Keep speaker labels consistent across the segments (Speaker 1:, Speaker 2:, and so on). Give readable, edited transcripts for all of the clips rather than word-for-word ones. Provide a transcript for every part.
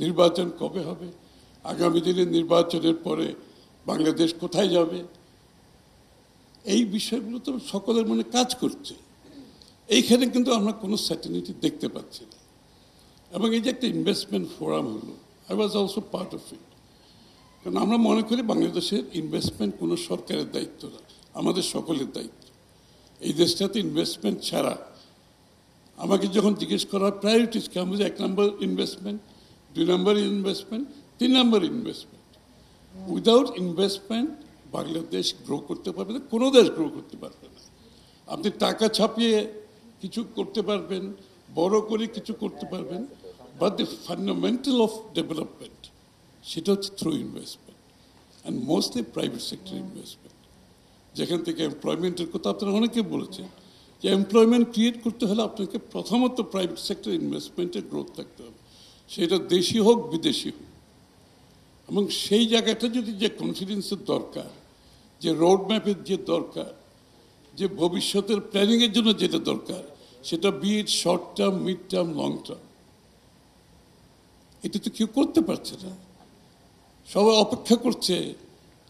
Speaker 1: নির্বাচন কবে হবে, আগামী দিনে নির্বাচনের পরে বাংলাদেশ কোথায় যাবে, এই বিষয়গুলো তো সকলের মনে কাজ করছে। এইখানে কিন্তু আমরা কোনো সার্টেনিটি দেখতে পাচ্ছি না। এবং এই যে একটা ইনভেস্টমেন্ট ফোরাম হলো, I was also part of it. কারণ আমরা মনে করি বাংলাদেশের ইনভেস্টমেন্ট কোনো সরকারের দায়িত্ব না, আমাদের সকলের দায়িত্ব। এই দেশটাতে ইনভেস্টমেন্ট ছাড়া, আমাকে যখন জিজ্ঞেস করা হয় প্রায়োরিটিস কি, আমি 1 নম্বর ইনভেস্টমেন্ট, 2 নম্বর ইনভেস্টমেন্ট, 3 নম্বর investment. Without investment Bangladesh grow করতে পারবে না, কোনো দেশ গ্রো করতে পারবে না। আপনি টাকা ছাপিয়ে কিছু করতে পারবেন, বড় করে কিছু করতে পারবেন, but the fundamental of development সেটা হচ্ছে through investment, and mostly private sector investment. যেখান থেকে এমপ্লয়মেন্টের কথা আপনারা অনেকে বলেছেন, যে এমপ্লয়মেন্ট ক্রিয়েট করতে হলে আপনাকে প্রথমত প্রাইভেট সেক্টর ইনভেস্টমেন্টের গ্রোথ থাকতে হবে, সেটা দেশি হোক বিদেশি হোক। এবং সেই জায়গাটা যদি, যে কনফিডেন্সের দরকার, যে রোড ম্যাপের যে দরকার, যে ভবিষ্যতের প্ল্যানিংয়ের জন্য যেটা দরকার, সেটা be it short term, mid term, long term, এটা তো কেউ করতে পারছে না। সবাই অপেক্ষা করছে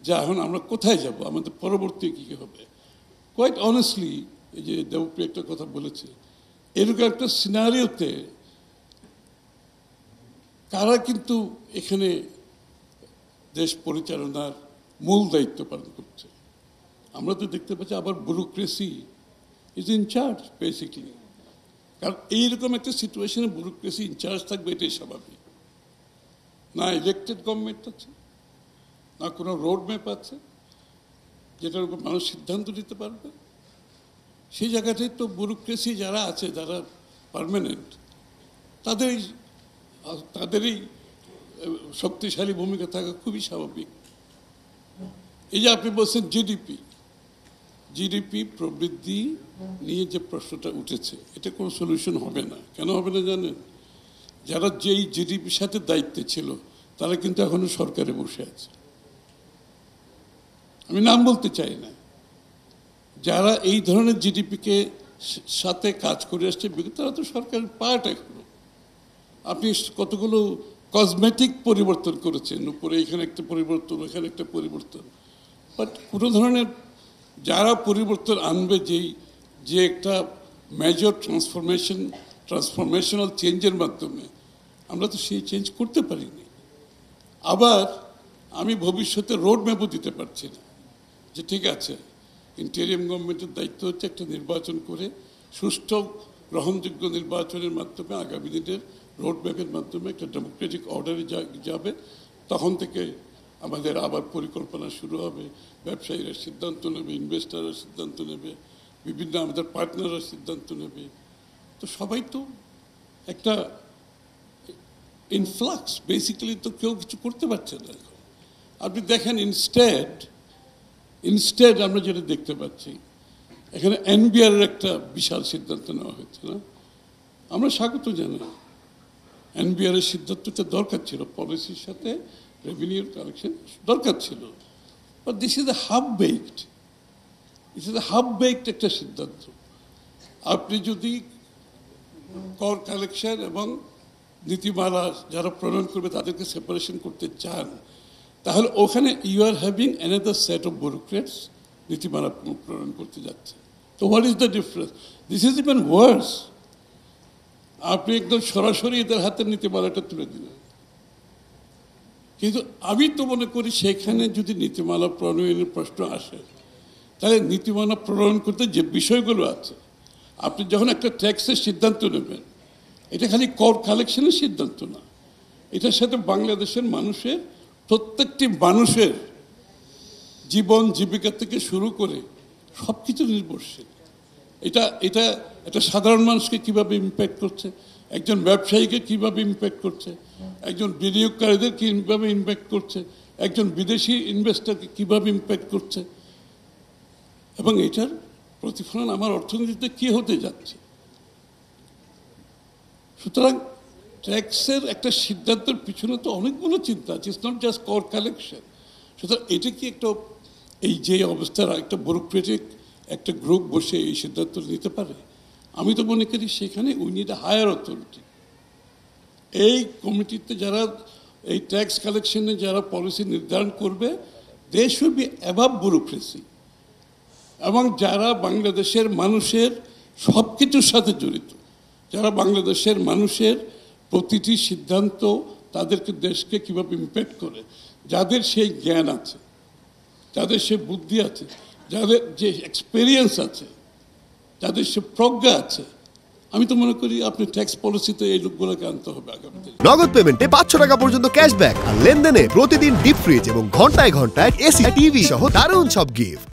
Speaker 1: যে এখন আমরা কোথায় যাব, আমাদের পরবর্তী কী হবে। কোয়াইট অনেস্টলি, এই যে দেবপ্রিয় একটা কথা বলেছে, এরকম একটা সিনারিওতে কারা কিন্তু এখানে দেশ পরিচালনার মূল দায়িত্ব পালন করছে? আমরা তো দেখতে পাচ্ছি আবার bureaucracy is in charge basically. কারণ এইরকম একটা সিচুয়েশনে ব্যুরোক্রেসি ইনচার্জ থাকবে, এটাই স্বাভাবিক। না ইলেক্টেড গভর্নমেন্ট আছে, না কোনো রোড ম্যাপ আছে যেটার উপর মানুষ সিদ্ধান্ত নিতে পারবে। সেই জায়গাটায় তো ব্যুরোক্রেসি যারা আছে, যারা পার্মানেন্ট, তাদেরই শক্তিশালী ভূমিকা থাকা খুবই স্বাভাবিক। এই যে আপনি বলছেন জিডিপি প্রবৃদ্ধি নিয়ে যে প্রশ্নটা উঠেছে, এটা কোনো সলিউশন হবে না। কেন হবে না জানেন? যারা যেই জিডিপির সাথে দায়িত্বে ছিল তারা কিন্তু এখনো সরকারে বসে আছে। আমি নাম বলতে চাই না। যারা এই ধরনের জিডিপিকে সাথে কাজ করে আসছে, তারা তো সরকারের পার্ট এখনো। আপনি কতগুলো কসমেটিক পরিবর্তন করেছেন, উপরে এখানে একটা পরিবর্তন, এখানে একটা পরিবর্তন, বাট কোনো ধরনের যারা পরিবর্তন আনবে, যে একটা মেজর ট্রান্সফরমেশনাল চেঞ্জের মাধ্যমে, আমরা তো সেই চেঞ্জ করতে পারিনি। আবার আমি ভবিষ্যতে রোড ম্যাপও দিতে পারছি না যে ঠিক আছে, ইন্টেরিয়াম গভর্নমেন্টের দায়িত্ব হচ্ছে একটা নির্বাচন করে সুষ্ঠু গ্রহণযোগ্য নির্বাচনের মাধ্যমে আগামী দিনের রোড ম্যাপের মাধ্যমে একটা ডেমোক্রেটিক অর্ডারে যাবে। তখন থেকে আমাদের আবার পরিকল্পনা শুরু হবে, ব্যবসায়ীরা সিদ্ধান্ত নেবে, ইনভেস্টাররা সিদ্ধান্ত নেবে, বিভিন্ন আমাদের পার্টনাররা সিদ্ধান্ত নেবে। তো সবাই তো একটা ইনফ্লাক্স, বেসিক্যালি তো কেউ কিছু করতে পারছে না এখন। আপনি দেখেন, ইনস্টেড আমরা যেটা দেখতে পাচ্ছি, এখানে এনবিআর একটা বিশাল সিদ্ধান্ত নেওয়া হয়েছে না, আমরা স্বাগত জানাই। এনবিআর এর সিদ্ধান্তটা দরকার ছিল, পলিসির সাথে রেভিনিউর কালেকশন দরকার ছিল, but this is a half baked একটা সিদ্ধান্ত। আপনি যদি কর কালেকশন এবং নীতিমালা যারা প্রণয়ন করবে তাদেরকে সেপারেশন করতে চান, তাহলে ওখানে you are having another set of bureaucrats নীতিমালা প্রণয়ন করতে যাচ্ছে। তো what is the difference? This is even worse. আপনি একদম সরাসরি এদের হাতে নীতিমালাটা তুলে দিলেন। কিন্তু আমি তো মনে করি সেখানে যদি নীতিমালা প্রণয়নের প্রশ্ন আসে, তাহলে নীতিমালা প্রণয়ন করতে যে বিষয়গুলো আছে, আপনি যখন একটা ট্যাক্সের সিদ্ধান্ত নেবেন, এটা খালি কর কালেকশনের সিদ্ধান্ত না, এটার সাথে বাংলাদেশের মানুষের প্রত্যেকটি মানুষের জীবন জীবিকা থেকে শুরু করে সব কিছু নির্ভরশীল। এটা একটা সাধারণ মানুষকে কিভাবে ইম্প্যাক্ট করছে, একজন ব্যবসায়ীকে কিভাবে ইম্প্যাক্ট করছে, একজন বিনিয়োগকারীদের কীভাবে ইম্প্যাক্ট করছে, একজন বিদেশি ইনভেস্টরকে কীভাবে ইম্প্যাক্ট করছে, এবং এটার প্রতিফলন আমার অর্থনীতিতে কী হতে যাচ্ছে। সুতরাং ট্যাক্সের একটা সিদ্ধান্তের পিছনে তো অনেকগুলো চিন্তা আছে, ইটস নট জাস্ট কর কালেকশন। সুতরাং এটা কি একটা, এই যে অবস্থার একটা ব্যুরোক্রেটিক একটা গ্রুপ বসে এই সিদ্ধান্ত নিতে পারে? আমি তো মনে করি সেখানে we need a higher authority, এই কমিটিতে যারা এই ট্যাক্স কালেকশনে যারা পলিসি নির্ধারণ করবে, they should be above bureaucracy, এবং যারা বাংলাদেশের মানুষের সব কিছুর সাথে জড়িত, যারা বাংলাদেশের মানুষের প্রতিটি সিদ্ধান্ত তাদেরকে দেশকে কীভাবে ইম্প্যাক্ট করে, যাদের সেই জ্ঞান আছে, যাদের সে বুদ্ধি আছে, যাদের যে এক্সপেরিয়েন্স আছে, যাদের সে প্রজ্ঞা আছে, আমি তো মনে করি আপনি ট্যাক্স পলিসিতে এই লোকগুলোকে আনতে হবে আগামীতে।
Speaker 2: নগদ পেমেন্টে 500 টাকা পর্যন্ত ক্যাশব্যাক আর লেনদেনে প্রতিদিন ডিপ ফ্রিজ এবং ঘন্টায় ঘন্টায় এসি টিভি সহ দারুণ সব গিফট।